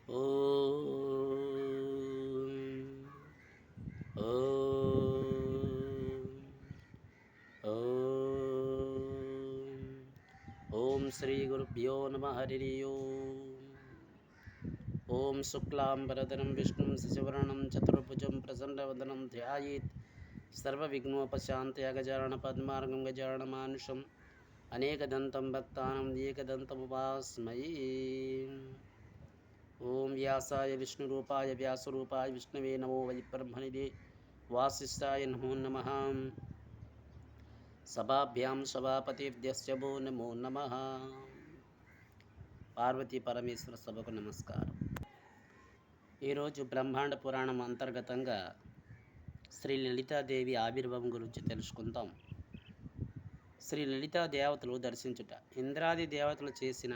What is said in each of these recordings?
ఓం ఓం ఓం ఓం శ్రీ గురుభ్యో నమ హరి ఓం ఓం శుక్లాంబరధరం విష్ణుం శశివర్ణం చతుర్భుజం ప్రసన్నవదనం ధ్యాయేత్ సర్వవిఘ్నోపశాంతయ గజానన పద్మార్గం గజాననమానుషం అనేకదంతం భక్తానం ఏకదంతముపాస్మయే. ఓం వ్యాసాయ విష్ణురూపాయ వ్యాసరూపాయ విష్ణవే నమో వై బ్రహ్మణిదే వాసిష్ఠాయ నమో నమః. సభాభ్యాం సభాపతిభ్యశ్చ భో నమో నమః. పార్వతీ పరమేశ్వర సభకు నమస్కారం. ఈరోజు బ్రహ్మాండ పురాణం అంతర్గతంగా శ్రీ లలితాదేవి ఆవిర్భావం గురించి తెలుసుకుందాం. శ్రీ లలితా దేవతలు దర్శించుట. ఇంద్రాది దేవతలు చేసిన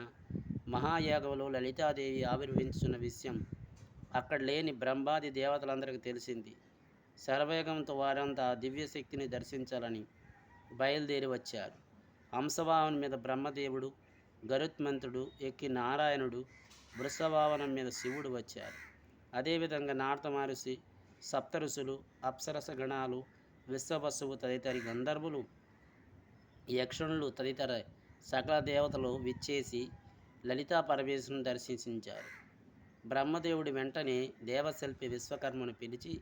మహాయాగంలో లలితాదేవి ఆవిర్భవించున్న విషయం అక్కడ లేని బ్రహ్మాది దేవతలందరికీ తెలిసింది. శరవేగంతో వారంతా దివ్యశక్తిని దర్శించాలని బయలుదేరి వచ్చారు. హంసవాహనం మీద బ్రహ్మదేవుడు, గరుత్మంతుడు ఎక్కి నారాయణుడు, వృషభవాహనం మీద శివుడు వచ్చారు. అదేవిధంగా నారద మహర్షి, సప్తఋషులు, అప్సరస గణాలు, విశ్వవసువు తదితరి గంధర్వులు, యక్షుణులు తదితర సకల దేవతలు విచ్చేసి లలితా పరమేశ్వరుని దర్శించారు. బ్రహ్మదేవుడి వెంటనే దేవశిల్పి విశ్వకర్మను పిలిచి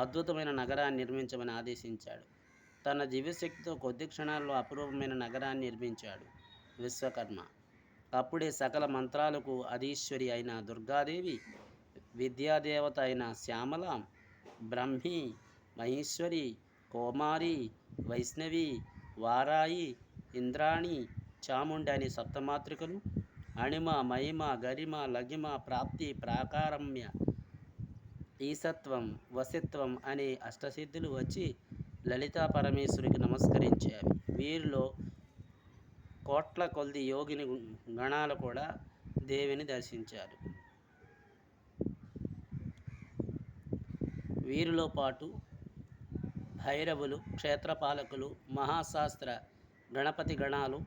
అద్భుతమైన నగరాన్ని నిర్మించమని ఆదేశించాడు. తన దివ్యశక్తితో కొద్ది క్షణాల్లో అపూర్వమైన నగరాన్ని నిర్మించాడు విశ్వకర్మ. అప్పుడే సకల మంత్రాలకు అధీశ్వరి అయిన దుర్గాదేవి, విద్యాదేవత అయిన శ్యామల, బ్రహ్మి, మహేశ్వరి, కోమారి, వైష్ణవి, వారాయి, ఇంద్రాణి, చాముండి అనే సప్తమాతృకలు, అణిమ, మహిమ, గరిమ, లగిమ, ప్రాప్తి, ప్రాకారమ్య, ఈసత్వం, వసిత్వం అనే అష్టసిద్ధులు వచ్చి లలితా పరమేశ్వరికి నమస్కరించాయి. వీరిలో కోట్ల కొద్ది యోగిని గణాలు కూడా దేవిని దర్శించారు. వీరిలో పాటు భైరవులు, క్షేత్రపాలకులు, మహాశాస్త్ర గణపతి గణాలు,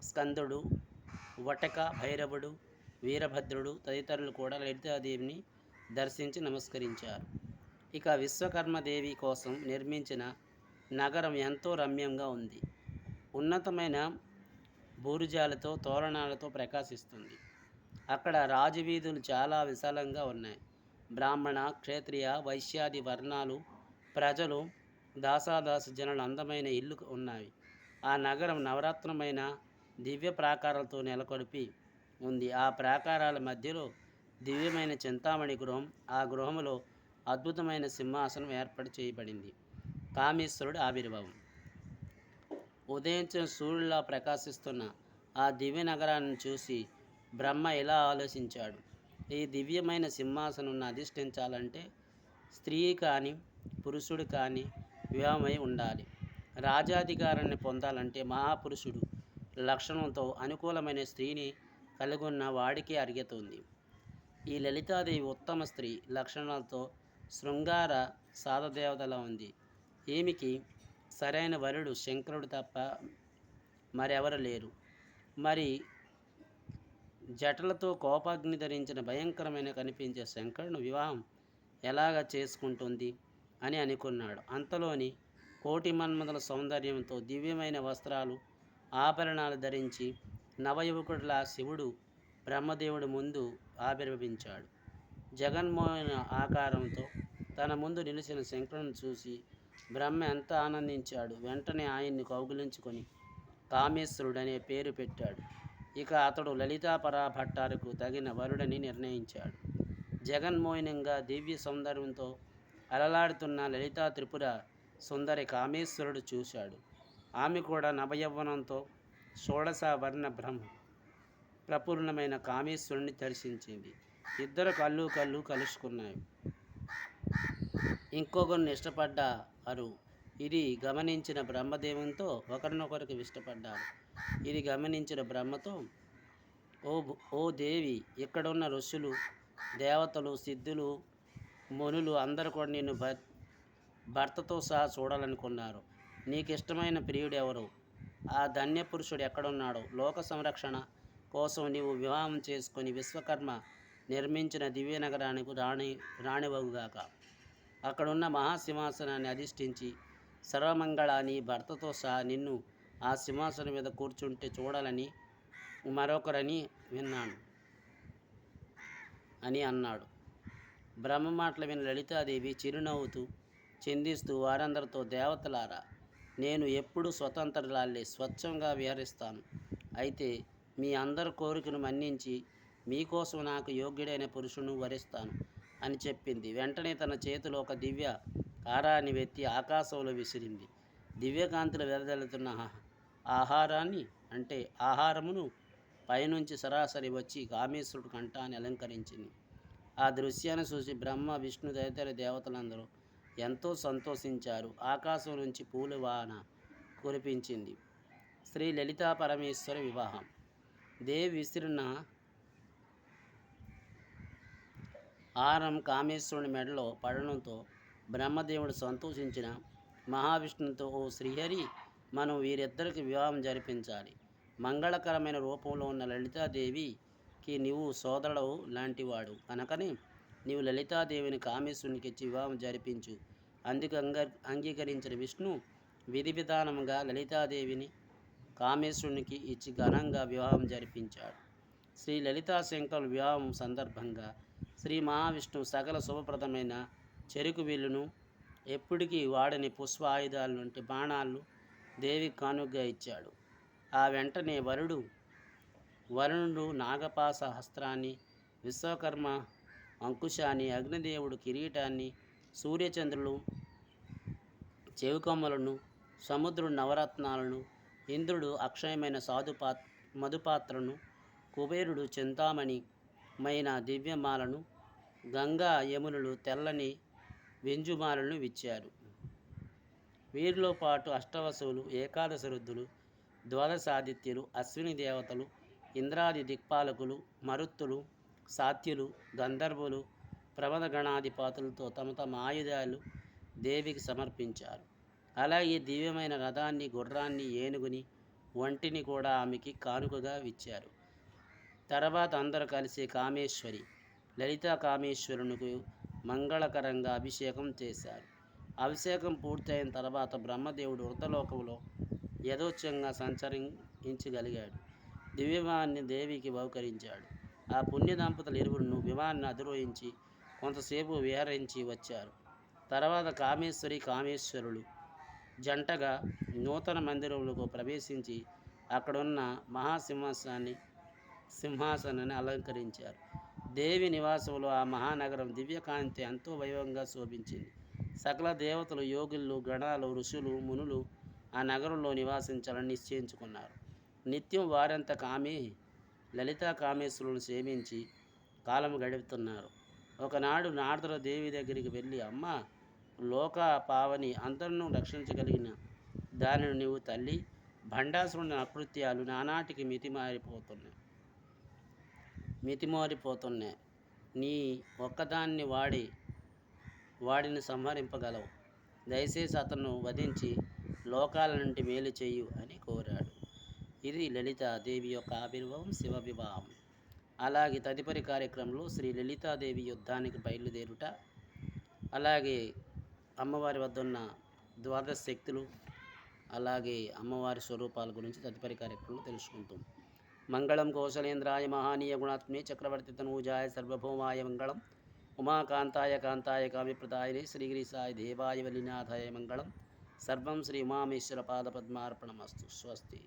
స్కందుడు, వటక భైరవుడు, వీరభద్రుడు తదితరులు కూడా లలితాదేవిని దర్శించి నమస్కరించారు. ఇక విశ్వకర్మదేవి కోసం నిర్మించిన నగరం ఎంతో రమ్యంగా ఉంది. ఉన్నతమైన బూరుజాలతో, తోరణాలతో ప్రకాశిస్తుంది. అక్కడ రాజవీధులు చాలా విశాలంగా ఉన్నాయి. బ్రాహ్మణ, క్షత్రియ, వైశ్యాది వర్ణాలు ప్రజలు, దాసాదాస జనులు అందమైన ఇల్లు ఉన్నాయి. ఆ నగరం నవరత్నమైన దివ్య ప్రాకారాలతో నెలకొల్పి ఉంది. ఆ ప్రాకారాల మధ్యలో దివ్యమైన చింతామణి గృహం, ఆ గృహంలో అద్భుతమైన సింహాసనం ఏర్పాటు చేయబడింది. కామేశ్వరుడు ఆవిర్భావం. ఉదయించిన సూర్యులా ప్రకాశిస్తున్న ఆ దివ్య నగరాన్ని చూసి బ్రహ్మ ఇలా ఆలోచించాడు: ఈ దివ్యమైన సింహాసనం అధిష్ఠించాలంటే స్త్రీ కానీ పురుషుడు కానీ వివాహమై ఉండాలి. రాజాధికారాన్ని పొందాలంటే మహాపురుషుడు లక్షణంతో అనుకూలమైన స్త్రీని కలిగి ఉన్న వాడికి అర్హత ఉంది. ఈ లలితాదేవి ఉత్తమ స్త్రీ లక్షణాలతో శృంగార సాధదేవతలా ఉంది. ఈమెకి సరైన వరుడు శంకరుడు తప్ప మరెవరు లేరు. మరి జటలతో కోపాగ్ని ధరించిన భయంకరమైన కనిపించే శంకరుని వివాహం ఎలాగ చేసుకుంటుంది అని అనుకున్నాడు. అంతలోని కోటి మన్మధుల సౌందర్యంతో దివ్యమైన వస్త్రాలు, ఆభరణాలు ధరించి నవయువకుడిలా శివుడు బ్రహ్మదేవుడి ముందు ఆవిర్భవించాడు. జగన్మోహన ఆకారంతో తన ముందు నిలిచిన శంకరుని చూసి బ్రహ్మ ఎంత ఆనందించాడు. వెంటనే ఆయన్ని కౌగిలించుకొని కామేశ్వరుడు అనే పేరు పెట్టాడు. ఇక అతడు లలితాపరా భట్టాలకు తగిన వరుడని నిర్ణయించాడు. జగన్మోహనంగా దివ్య సౌందర్యంతో అలలాడుతున్న లలితా త్రిపుర సుందరి కామేశ్వరుడు చూశాడు. ఆమె కూడా నవయవ్వనంతో షోడశ వర్ణ బ్రహ్మ ప్రపూర్ణమైన కామేశ్వరుని దర్శించింది. ఇద్దరు కళ్ళు కలుసుకున్నాయి. ఇంకొకరిని ఇష్టపడ్డారు. ఇది గమనించిన బ్రహ్మదేవునితో ఒకరినొకరికి ఇష్టపడ్డారు. ఇది గమనించిన బ్రహ్మతో, ఓ దేవి, ఇక్కడున్న ఋషులు, దేవతలు, సిద్ధులు, మునులు అందరూ కూడా నిన్ను భర్తతో సహా చూడాలనుకున్నారు. నీకు ఇష్టమైన ప్రియుడు ఎవరు? ఆ ధన్య పురుషుడు ఎక్కడున్నాడో? లోక సంరక్షణ కోసం నీవు వివాహం చేసుకొని విశ్వకర్మ నిర్మించిన దివ్య నగరానికి రాణివగుగాక. అక్కడున్న మహాసింహాసనాన్ని అధిష్ఠించి సర్వమంగళాన్ని భర్తతో సహా నిన్ను ఆ సింహాసనం మీద కూర్చుంటే చూడాలని మరొకరని విన్నాను అని అన్నాడు. బ్రహ్మ మాటలు విని లలితాదేవి చిరునవ్వుతూ చిందిస్తూ వారందరితో, దేవతలారా, నేను ఎప్పుడూ స్వతంత్రురాలే, స్వచ్ఛంగా విహరిస్తాను. అయితే మీ అందరి కోరికను మన్నించి మీకోసం నాకు యోగ్యుడైన పురుషుని వరిస్తాను అని చెప్పింది. వెంటనే తన చేతిలో ఒక దివ్య హారాన్ని వెత్తి ఆకాశంలో విసిరింది. దివ్యకాంతులు వెదజల్లుతున్న ఆహారమును పైనుంచి సరాసరి వచ్చి కామేశ్వరుడు కంఠాన్ని అలంకరించింది. ఆ దృశ్యాన్ని చూసి బ్రహ్మ, విష్ణు తదితర దేవతలందరూ ఎంతో సంతోషించారు. ఆకాశం నుంచి పూల వాన కురిపించింది. శ్రీ లలితా పరమేశ్వర వివాహం. దేవి విసిరిన హారం కామేశ్వరుని మెడలో పడడంతో బ్రహ్మదేవుడు సంతోషించిన మహావిష్ణువుతో, ఓ శ్రీహరి, మనం వీరిద్దరికి వివాహం జరిపించాలి. మంగళకరమైన రూపంలో ఉన్న లలితాదేవికి నీవు సోదరుడు లాంటివాడు కనుకనే నీవు లలితాదేవిని కామేశ్వరునికి ఇచ్చి వివాహం జరిపించు. అందుకు అంగీకరించిన విష్ణు విధి విధానముగా లలితాదేవిని కామేశ్వరునికి ఇచ్చి ఘనంగా వివాహం జరిపించాడు. శ్రీ లలితా శంకరుల వివాహం సందర్భంగా శ్రీ మహావిష్ణువు సకల శుభప్రదమైన చెరుకు విల్లును, ఎప్పటికీ వాడని పుష్ప ఆయుధాల నుండి బాణాలను దేవికి కానుకగా ఇచ్చాడు. ఆ వెంటనే వరుణుడు నాగపాస హస్త్రాన్ని, విశ్వకర్మ అంకుశాన్ని, అగ్నిదేవుడు కిరీటాన్ని, సూర్యచంద్రులు చెవికొమ్మలను, సముద్రుడు నవరత్నాలను, ఇంద్రుడు అక్షయమైన మధుపాత్రను, కుబేరుడు చింతామణిమైన దివ్యమాలను, గంగా యమునులు తెల్లని వెంజుమాలను ఇచ్చారు. వీరిలో పాటు అష్టవసువులు, ఏకాదశ రుద్రులు, ద్వాదశాదిత్యులు, అశ్విని దేవతలు, ఇంద్రాది దిక్పాలకులు, మరుత్తులు, సాత్యులు, గంధర్వులు, ప్రమద గణాధిపాతులతో తమ తమ ఆయుధాలు దేవికి సమర్పించారు. అలాగే దివ్యమైన రథాన్ని, గుర్రాన్ని, ఏనుగుని, ఒంటిని కూడా ఆమెకి కానుకగా ఇచ్చారు. తర్వాత అందరూ కలిసి కామేశ్వరి, లలితా కామేశ్వరునికి మంగళకరంగా అభిషేకం చేశారు. అభిషేకం పూర్తయిన తర్వాత బ్రహ్మదేవుడు వృద్ధలోకంలో యథోచ్ఛంగా సంచరించగలిగాడు. దివ్యమాన్ని దేవికి బహుకరించాడు. ఆ పుణ్య దంపతులు ఇరువురును విమానాన్ని అధిరోహించి కొంతసేపు విహరించి వచ్చారు. తర్వాత కామేశ్వరులు జంటగా నూతన మందిరంలో ప్రవేశించి అక్కడున్న సింహాసనాన్ని అలంకరించారు. దేవి నివాసంలో ఆ మహానగరం దివ్యకాంతి ఎంతో వైభవంగా శోభించింది. సకల దేవతలు, యోగులు, గణాలు, ఋషులు, మునులు ఆ నగరంలో నివాసించాలని నిశ్చయించుకున్నారు. నిత్యం వారంతా లలితా కామేశ్వరులను సేవించి కాలం గడుపుతున్నారు. ఒకనాడు నారదుడు దేవి దగ్గరికి వెళ్ళి, అమ్మ, లోక పావని, అందరినూ రక్షించగలిగిన దానిని నీవు తల్లి, భండాసురుని అకృత్యాలు నానాటికి మితిమారిపోతున్నాయి. నీ ఒక్కదాన్ని వాడిని సంహరింపగలవు. దయచేసి అతను వధించి లోకాల నుండి మేలు చేయు అని కోరాడు. ఇది లలితాదేవి యొక్క ఆవిర్భావం, శివ వివాహం. అలాగే తదుపరి కార్యక్రమంలో శ్రీ లలితాదేవి యుద్ధానికి బయలుదేరుట, అలాగే అమ్మవారి వద్ద ఉన్న ద్వాదశ శక్తులు, అలాగే అమ్మవారి స్వరూపాల గురించి తదుపరి కార్యక్రమంలో తెలుసుకుంటాం. మంగళం కౌశలేంద్రాయ మహానీయ గుణాత్మనే చక్రవర్తి తనూజాయ సర్వభౌమాయ మంగళం. ఉమాకాంతాయ కాంతాయ కావ్యప్రదాయనే శ్రీగిరిసాయ దేవాయ వల్లినాథాయ మంగళం. సర్వం శ్రీ ఉమామేశ్వర పాదపద్మార్పణమస్తు. స్వస్తి.